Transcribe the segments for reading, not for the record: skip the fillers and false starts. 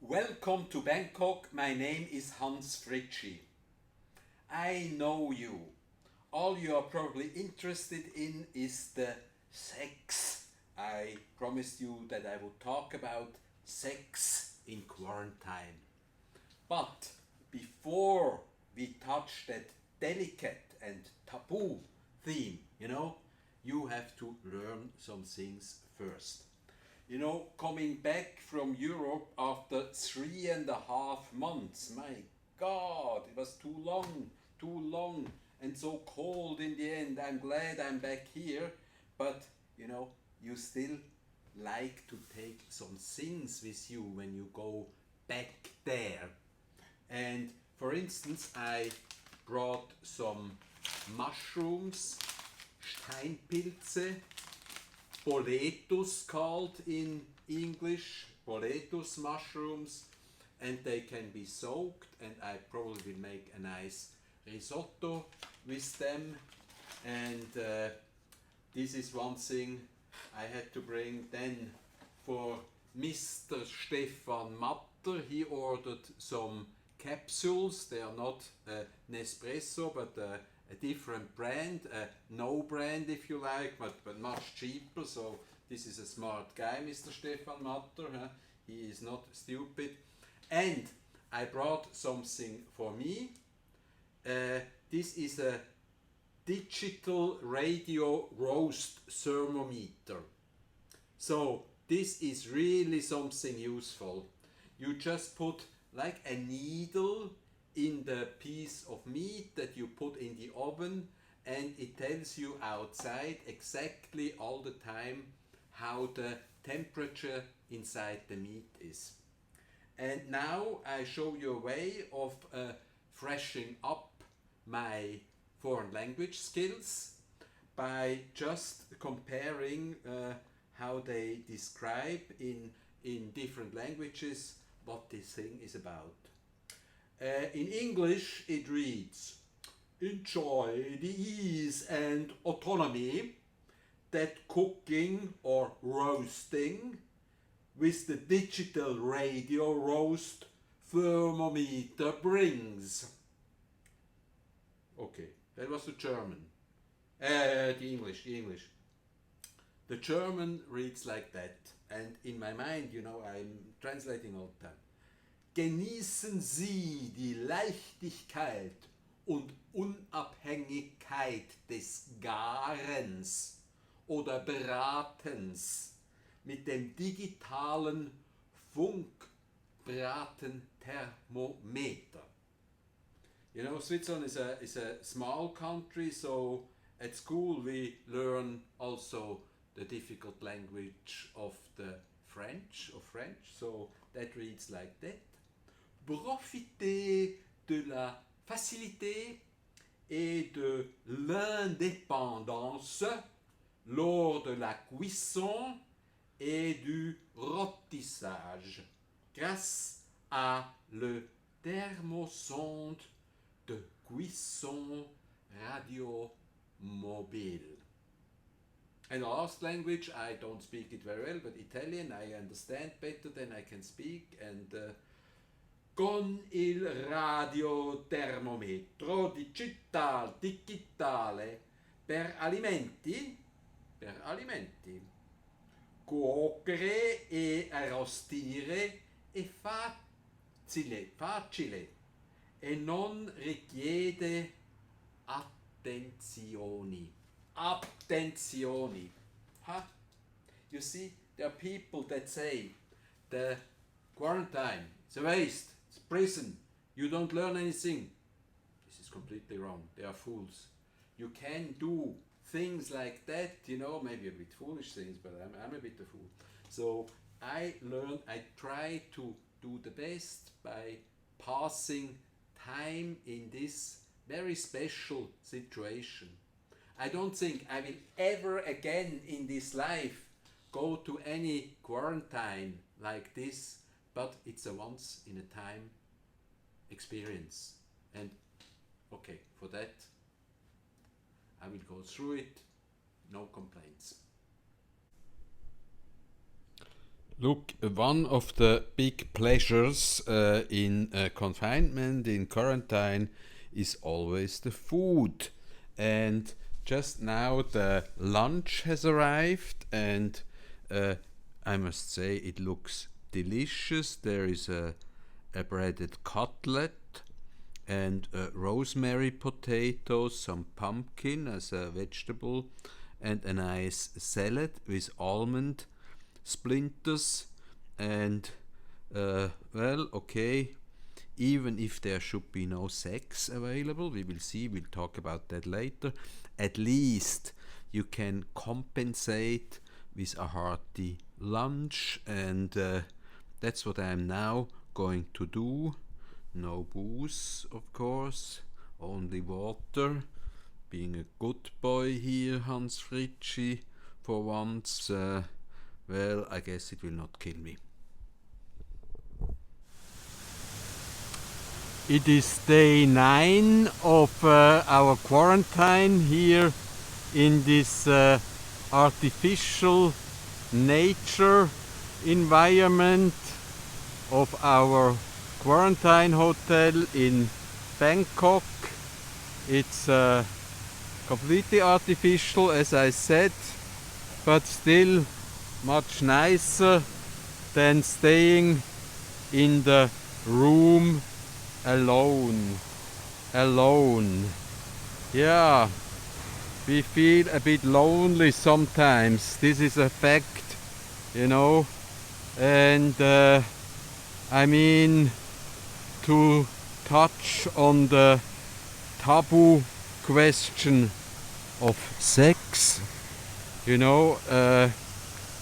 Welcome to Bangkok. My name is Hans Fritschi. I know you. All you are probably interested in is the sex. I promised you that I would talk about sex in quarantine. But before we touch that delicate and taboo theme, you have to learn some things first. Coming back from Europe after 3.5 months, my God, it was too long, and so cold in the end. I'm glad I'm back here, but you still like to take some things with you when you go back there. And for instance, I brought some mushrooms, Steinpilze, boletus called in English, boletus mushrooms, and they can be soaked, and I probably will make a nice risotto with them. And this is one thing I had to bring. Then for Mr. Stefan Matter, he ordered some capsules. They are not Nespresso, but a different brand, no brand if you like, but much cheaper. So this is a smart guy, Mr. Stefan Matter. Huh? He is not stupid. And I brought something for me. This is a digital radio roast thermometer. So this is really something useful. You just put like a needle in the piece of meat that you put in the oven, and it tells you outside exactly all the time how the temperature inside the meat is. And now I show you a way of freshening up my foreign language skills by just comparing how they describe in different languages what this thing is about. In English it reads, "Enjoy the ease and autonomy that cooking or roasting with the digital radio roast thermometer brings." Okay, that was the German. The English. The German reads like that, and in my mind, I'm translating all the time. Genießen Sie die Leichtigkeit und Unabhängigkeit des Garens oder Bratens mit dem digitalen Funkbratenthermometer. Switzerland is a small country, so at school we learn also the difficult language of the French, so that reads like that. Profitez de la facilité et de l'indépendance lors de la cuisson et du rôtissage grâce à le thermosonde de cuisson radio mobile. And the last language, I don't speak it very well, but Italian I understand better than I can speak. And con il radiotermometro digitale per alimenti, cuocere e arrostire è facile e non richiede attenzioni. Huh? You see, there are people that say the quarantine is a waste, it's prison, you don't learn anything. This is completely wrong. They are fools. You can do things like that, maybe a bit foolish things, but I'm a bit a fool. So I try to do the best by passing time in this very special situation. I don't think I will ever again in this life go to any quarantine like this, but it's a once in a time experience. And okay, for that I will go through it, no complaints. Look, one of the big pleasures in confinement, in quarantine, is always the food. And just now the lunch has arrived, and I must say it looks delicious. There is a breaded cutlet and rosemary potatoes, some pumpkin as a vegetable, and a nice salad with almond splinters. And well, okay, even if there should be no sex available, we will see, we'll talk about that later, at least you can compensate with a hearty lunch, and that's what I am now going to do. No booze, of course, only water. Being a good boy here, Hans Fritschi, for once. Well, I guess it will not kill me. It is day 9 of our quarantine here in this artificial nature environment of our quarantine hotel in Bangkok. It's completely artificial, as I said, but still much nicer than staying in the room alone. Yeah, we feel a bit lonely sometimes. This is a fact, you know. And I mean, to touch on the taboo question of sex, you know,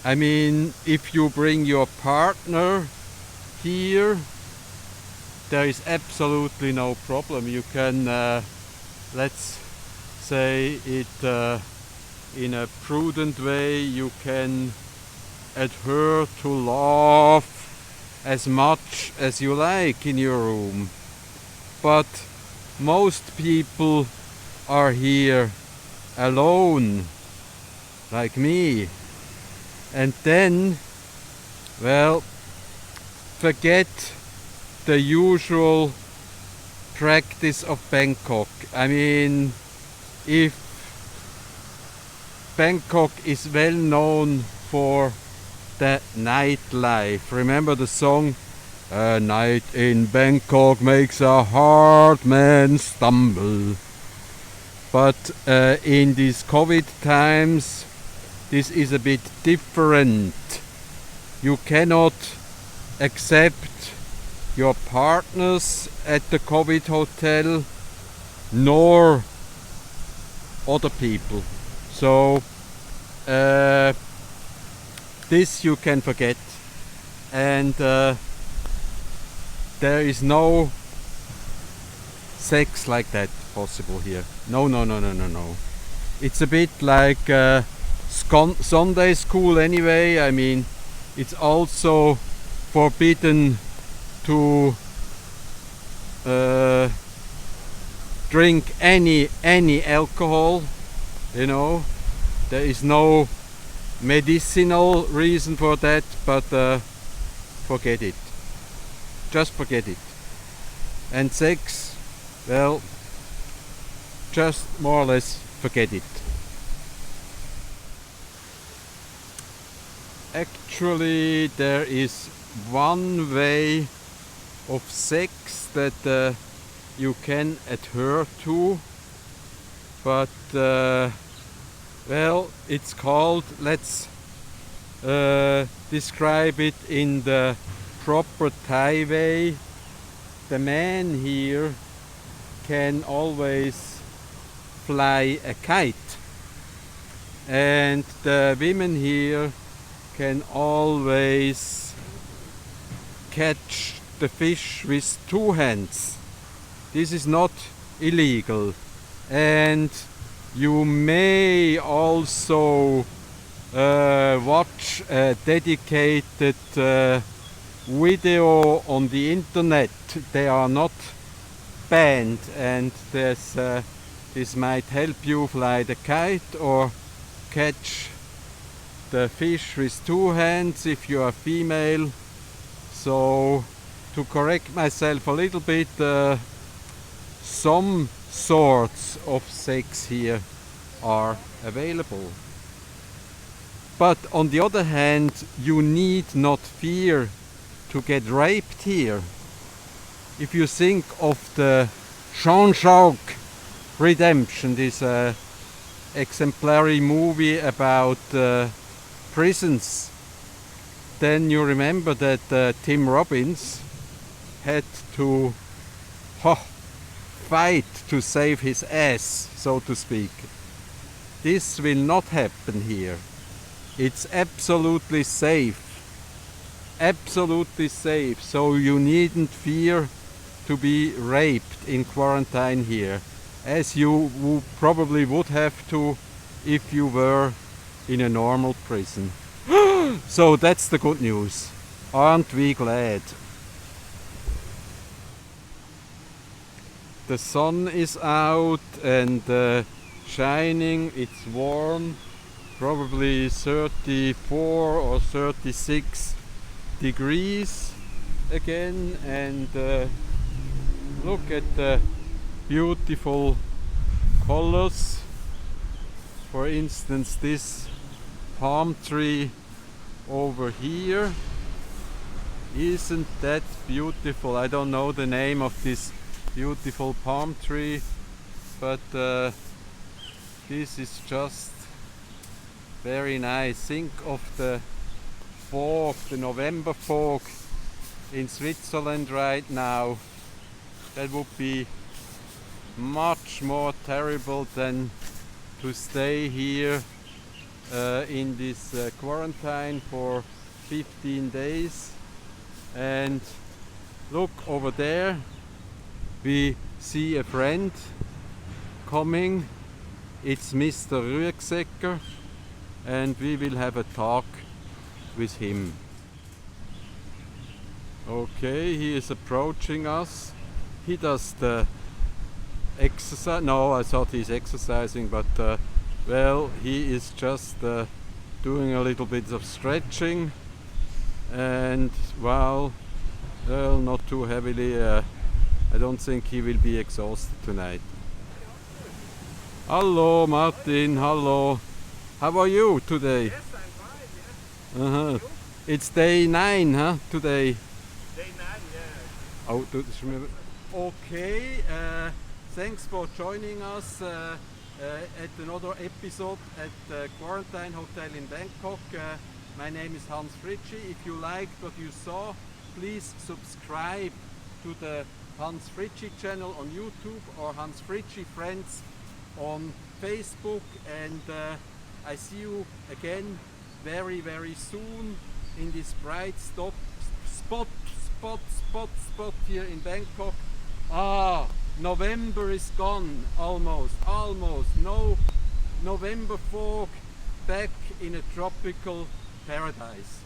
I mean, if you bring your partner here, there is absolutely no problem. You can, let's say it in a prudent way, you can adhere to laugh as much as you like in your room. But most people are here alone, like me. And then, well, forget the usual practice of Bangkok. I mean, if Bangkok is well known for the nightlife, remember the song, "A night in Bangkok makes a hard man stumble." But in these COVID times, this is a bit different. You cannot accept your partners at the COVID hotel, nor other people. So this you can forget. And there is no sex like that possible here. No. It's a bit like Sunday school anyway. I mean, it's also forbidden to drink any alcohol, you know. There is no medicinal reason for that, but forget it. Just forget it. And sex, well, just more or less forget it. Actually, there is one way of sex that you can adhere to, but well, it's called, let's describe it in the proper Thai way. The man here can always fly a kite, and the women here can always catch the fish with 2 hands. This is not illegal, and you may also watch a dedicated video on the internet. They are not banned, and this might help you fly the kite or catch the fish with 2 hands if you are female. So to correct myself a little bit, some sorts of sex here are available. But on the other hand, you need not fear to get raped here. If you think of the Shawshank Redemption, this exemplary movie about prisons, then you remember that Tim Robbins had to fight to save his ass, so to speak. This will not happen here. It's absolutely safe. Absolutely safe. So you needn't fear to be raped in quarantine here, as you probably would have to if you were in a normal prison. So that's the good news. Aren't we glad? The sun is out and shining, it's warm, probably 34 or 36 degrees again, and look at the beautiful colors. For instance, this palm tree over here, isn't that beautiful? I don't know the name of this beautiful palm tree, but this is just very nice. Think of the fog, the November fog in Switzerland right now. That would be much more terrible than to stay here in this quarantine for 15 days. And look over there, we see a friend coming. It's Mr. Ruegsecker, and we will have a talk with him. Okay, he is approaching us. He does the exercise. No, I thought he's exercising, but well, he is just doing a little bit of stretching, and well, not too heavily. I don't think he will be exhausted tonight. Hello Martin, hello. How are you today? Yes, I'm fine, yeah. It's day 9, huh, today? Day 9, yeah. Oh, okay, thanks for joining us at another episode at the Quarantine Hotel in Bangkok. My name is Hans Fritschi. If you liked what you saw, please subscribe to the Hans Fritschi channel on YouTube or Hans Fritschi Friends on Facebook, and I see you again very, very soon in this bright spot here in Bangkok. Ah, November is gone, almost. No November fog, back in a tropical paradise.